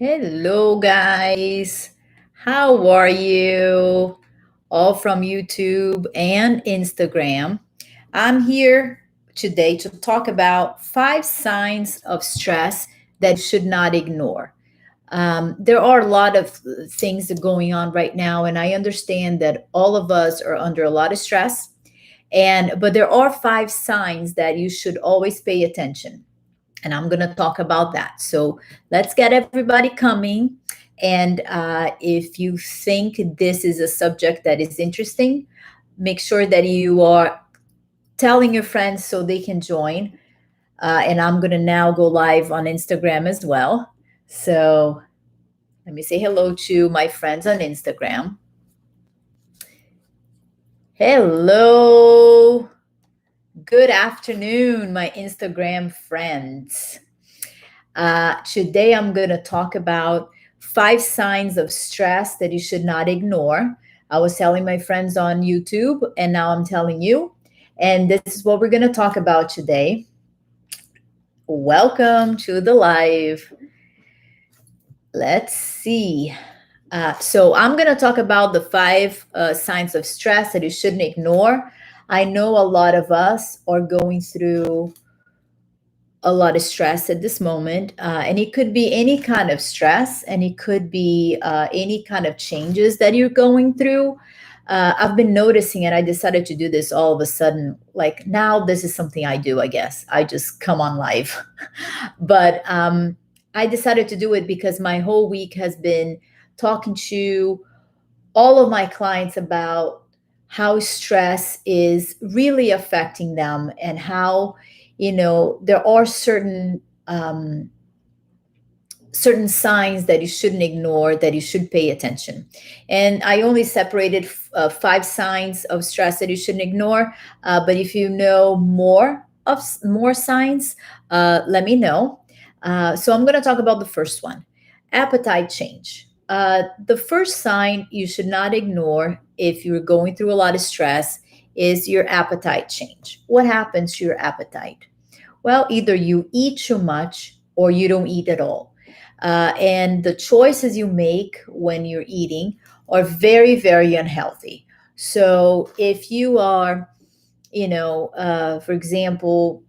Hello, guys. How are you? All from YouTube and Instagram. I'm here today to talk about 5 signs of stress that you should not ignore. There are a lot of things going on right now, and I understand that all of us are under a lot of stress. But there are 5 signs that you should always pay attention, and I'm going to talk about that. So let's get everybody coming. And if you think this is a subject that is interesting, make sure that you are telling your friends so they can join. And I'm going to now go live on Instagram as well. So let me say hello to my friends on Instagram. Hello. Good afternoon, my Instagram friends. Today, I'm going to talk about 5 signs of stress that you should not ignore. I was telling my friends on YouTube, and now I'm telling you. And this is what we're going to talk about today. Welcome to the live. Let's see. So, I'm going to talk about the 5 signs of stress that you shouldn't ignore. I know a lot of us are going through a lot of stress at this moment, and it could be any kind of stress, and it could be any kind of changes that you're going through. I've been noticing, and I decided to do this all of a sudden. Like now, this is something I do. I guess I just come on live, but I decided to do it because my whole week has been talking to all of my clients about how stress is really affecting them, and how there are certain signs that you shouldn't ignore, that you should pay attention. And I only separated 5 signs of stress that you shouldn't ignore. But if you know more signs, let me know. So I'm going to talk about the first one: appetite change. The first sign you should not ignore if you're going through a lot of stress is your appetite change. What happens to your appetite? Well, either you eat too much or you don't eat at all. And the choices you make when you're eating are very, very unhealthy. So if you are, for example,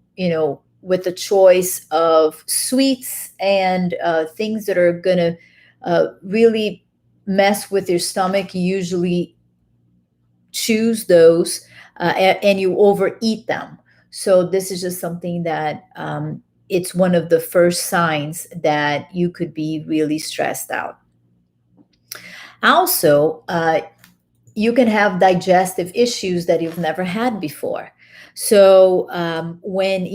with the choice of sweets and things that are going to really mess with your stomach, you usually choose those, and you overeat them. So this is just something that it's one of the first signs that you could be really stressed out. Also, you can have digestive issues that you've never had before. So when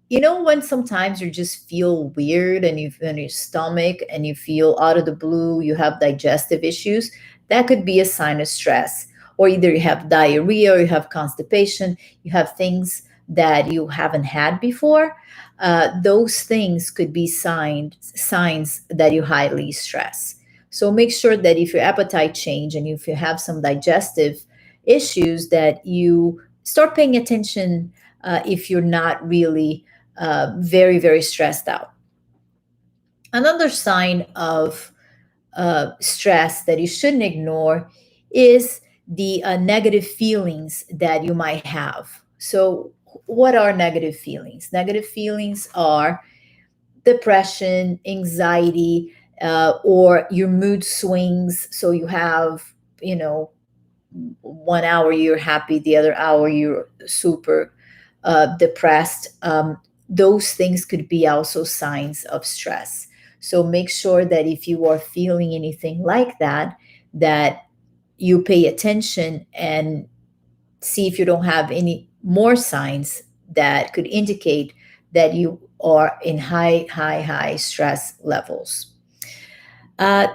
when sometimes you just feel weird, and you in your stomach, and you feel out of the blue you have digestive issues, that could be a sign of stress. Or either you have diarrhea, or you have constipation, you have things that you haven't had before. Those things could be signs that you highly stress. So make sure that if your appetite change, and if you have some digestive issues, that you start paying attention, if you're not really very, very stressed out. Another sign of stress that you shouldn't ignore is the negative feelings that you might have. So, what are negative feelings? Negative feelings are depression, anxiety, or your mood swings. So you have, 1 hour you're happy, the other hour you're super depressed. Those things could be also signs of stress. So make sure that if you are feeling anything like that, that you pay attention and see if you don't have any more signs that could indicate that you are in high, high, high stress levels. Uh,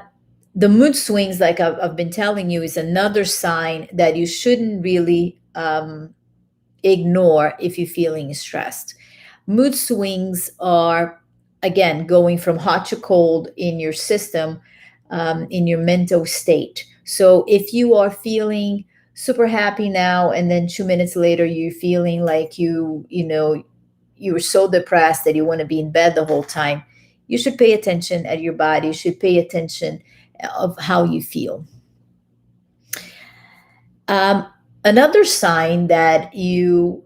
the mood swings, like I've been telling you, is another sign that you shouldn't really ignore if you're feeling stressed. Mood swings are, again, going from hot to cold in your system, in your mental state. So if you are feeling super happy now, and then 2 minutes later you're feeling like you were so depressed that you want to be in bed the whole time, you should pay attention at your body. You should pay attention of how you feel. Um, Another sign that you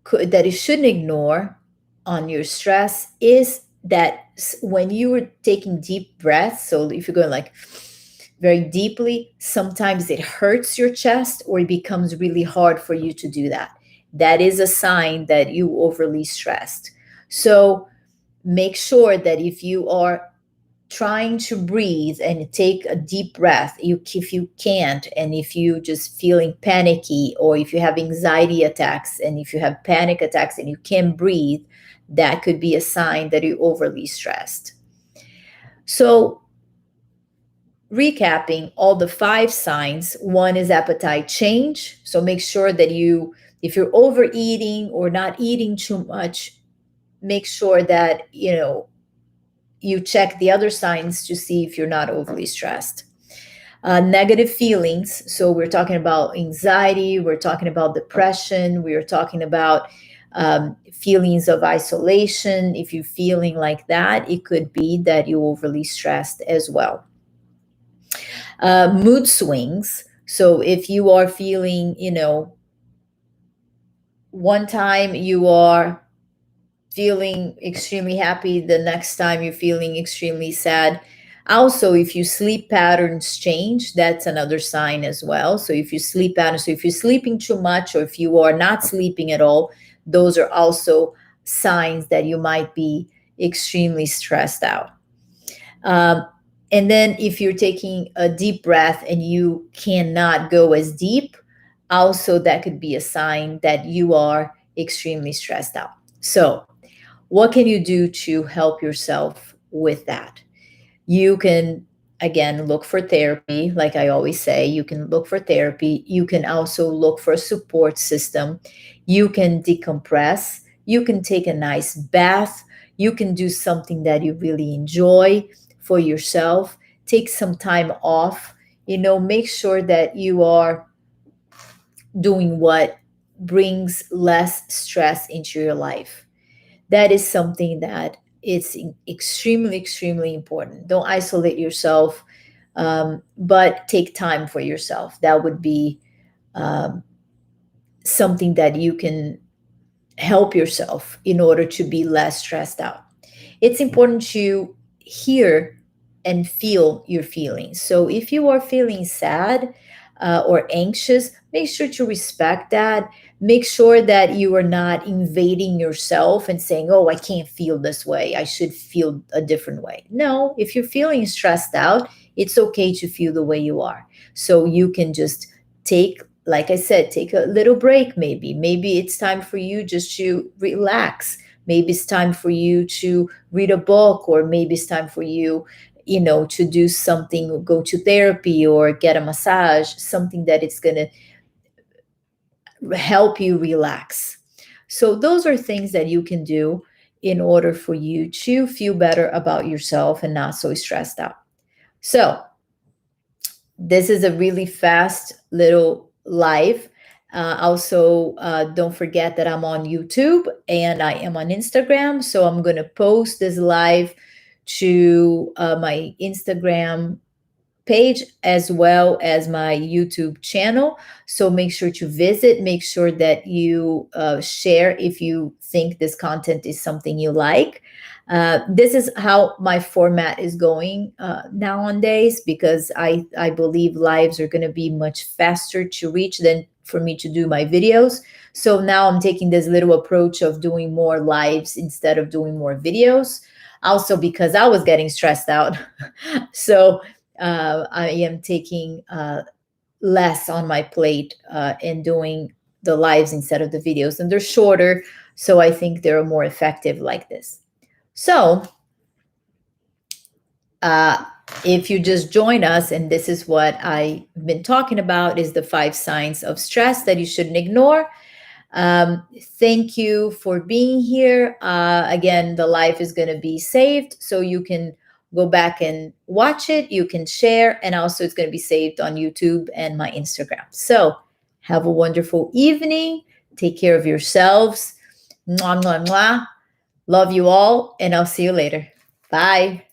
shouldn't ignore on your stress is that when you are taking deep breaths, so if you're going like very deeply, sometimes it hurts your chest or it becomes really hard for you to do that. That is a sign that you overly stressed. So make sure that if you are trying to breathe and take a deep breath, if you can't, and if you just feeling panicky, or if you have anxiety attacks and if you have panic attacks and you can't breathe, that could be a sign that you're overly stressed. So recapping all the 5 signs, one is appetite change. So make sure that if you're overeating or not eating too much, make sure that you check the other signs to see if you're not overly stressed. Negative feelings. So we're talking about anxiety, we're talking about depression, we're talking about feelings of isolation. If you're feeling like that, it could be that you're overly stressed as well. Mood swings. So if you are feeling, one time you are feeling extremely happy, the next time you're feeling extremely sad. Also, if your sleep patterns change, that's another sign as well. So if you sleep patterns, so if you're sleeping too much or if you are not sleeping at all, those are also signs that you might be extremely stressed out. And then if you're taking a deep breath and you cannot go as deep, also that could be a sign that you are extremely stressed out. So what can you do to help yourself with that? You can, again, look for therapy. Like I always say, you can look for therapy. You can also look for a support system. You can decompress. You can take a nice bath. You can do something that you really enjoy for yourself. Take some time off. Make sure that you are doing what brings less stress into your life. That is something that it's extremely, extremely important. Don't isolate yourself, but take time for yourself. That would be um, something that you can help yourself in order to be less stressed out. It's important to hear and feel your feelings. So if you are feeling sad or anxious, make sure to respect that. Make sure that you are not invading yourself and saying, oh, I can't feel this way. I should feel a different way. No, if you're feeling stressed out, it's okay to feel the way you are. So you can just take, like I said, take a little break maybe. Maybe it's time for you just to relax. Maybe it's time for you to read a book, or maybe it's time for you, to do something, go to therapy or get a massage, something that it's going to help you relax. So those are things that you can do in order for you to feel better about yourself and not so stressed out. So this is a really fast little live. Also, don't forget that I'm on YouTube and I am on Instagram. So I'm going to post this live to my Instagram page as well as my YouTube channel. So make sure to visit, make sure that you share if you think this content is something you like. This is how my format is going nowadays, because I believe lives are going to be much faster to reach than for me to do my videos. So now I'm taking this little approach of doing more lives instead of doing more videos. Also because I was getting stressed out. So I am taking less on my plate and doing the lives instead of the videos. And they're shorter, so I think they're more effective like this. So if you just join us, and this is what I've been talking about, is the 5 signs of stress that you shouldn't ignore. Thank you for being here. Again, the live is going to be saved, so you can go back and watch it. You can share, and also it's going to be saved on YouTube and my Instagram. So have a wonderful evening. Take care of yourselves. Mwah, mwah, mwah. Love you all, and I'll see you later. Bye.